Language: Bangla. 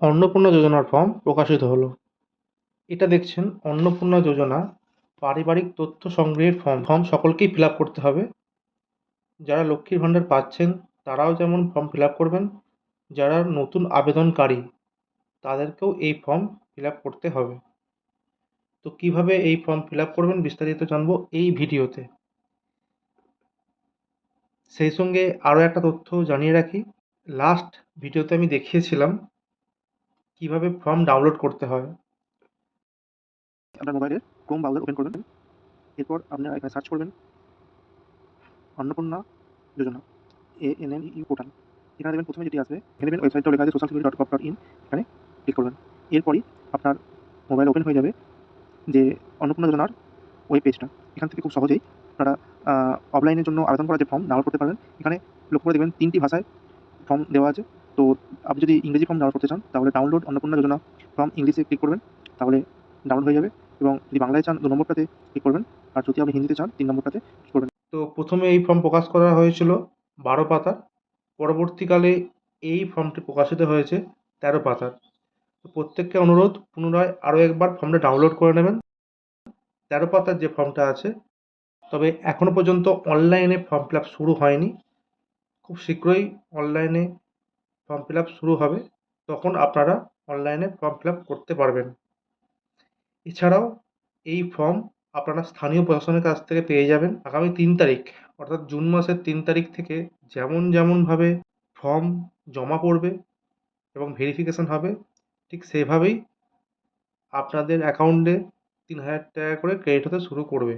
অন্নপূর্ণা যোজনার ফর্ম প্রকাশিত হলো। এটা দেখছেন অন্নপূর্ণা যোজনা পারিবারিক তথ্য সংগ্রহের ফর্ম সকলকেই ফিল আপ করতে হবে। যারা লক্ষ্মীর ভাণ্ডার পাচ্ছেন তারাও যেমন ফর্ম ফিল আপ করবেন, যারা নতুন আবেদনকারী তাদেরকেও এই ফর্ম ফিল আপ করতে হবে। তো কিভাবে এই ফর্ম ফিল আপ করবেন বিস্তারিত জানবো এই ভিডিওতে। সেই সঙ্গে আরও একটা তথ্য জানিয়ে রাখি, লাস্ট ভিডিওতে আমি দেখিয়েছিলাম কিভাবে ফর্ম ডাউনলোড করতে হয়। আপনার মোবাইলে ক্রোম ব্রাউজার ওপেন করবেন, এরপর আপনারা এখানে সার্চ করবেন অন্নপূর্ণা যোজনা ANNEU পোর্টাল। এখানে দেখবেন প্রথমে যেটি আসবে এখানে দেখবেন ওয়েবসাইটটা লেখা আছে socialsecurity.gov.in, এখানে ক্লিক করবেন। এরপরই আপনার মোবাইল ওপেন হয়ে যাবে যে অন্নপূর্ণা যোজনার ওয়েব পেজটা। এখান থেকে খুব সহজেই আপনারা অফলাইনের জন্য আবেদন করার যে ফর্ম ডাউনলোড করতে পারবেন। এখানে লক্ষ্য করে দেখবেন 3টি ভাষায় ফর্ম দেওয়া আছে। তো আপনি যদি ইংরেজি ফর্ম ডাউনলোড করতে চান তাহলে ডাউনলোড অন্নপূর্ণা যোজনা ফর্ম ইংলিশে ক্লিক করবেন, তাহলে ডাউনলোড হয়ে যাবে। এবং যদি বাংলায় চান 2 নম্বরটাতে ক্লিক করবেন, আর যদি আপনি হিন্দিতে চান 3 নম্বরটাতে ক্লিক করবেন। তো প্রথমে এই ফর্ম প্রকাশ করা হয়েছিল 12 পাতার, পরবর্তীকালে এই ফর্মটি প্রকাশিত হয়েছে 13 পাতার। তো প্রত্যেককে অনুরোধ পুনরায় আরও একবার ফর্মটা ডাউনলোড করে নেবেন 13 পাতার যে ফর্মটা আছে। তবে এখনও পর্যন্ত অনলাইনে ফর্ম ফিল আপ শুরু হয়নি, খুব শীঘ্রই অনলাইনে ফর্ম ফিল আপ শুরু হবে, তখন আপনারা অনলাইনে ফর্ম ফিল আপ করতে পারবেন। এছাড়াও এই ফর্ম আপনারা স্থানীয় প্রশাসনের কাছ থেকে পেয়ে যাবেন আগামী 3 তারিখ, অর্থাৎ জুন মাসের 3 তারিখ থেকে যেমনভাবে ফর্ম জমা পড়বে এবং ভেরিফিকেশন হবে, ঠিক সেভাবেই আপনাদের অ্যাকাউন্টে 3,000 টাকা করে ক্রেডিট হতে শুরু করবে।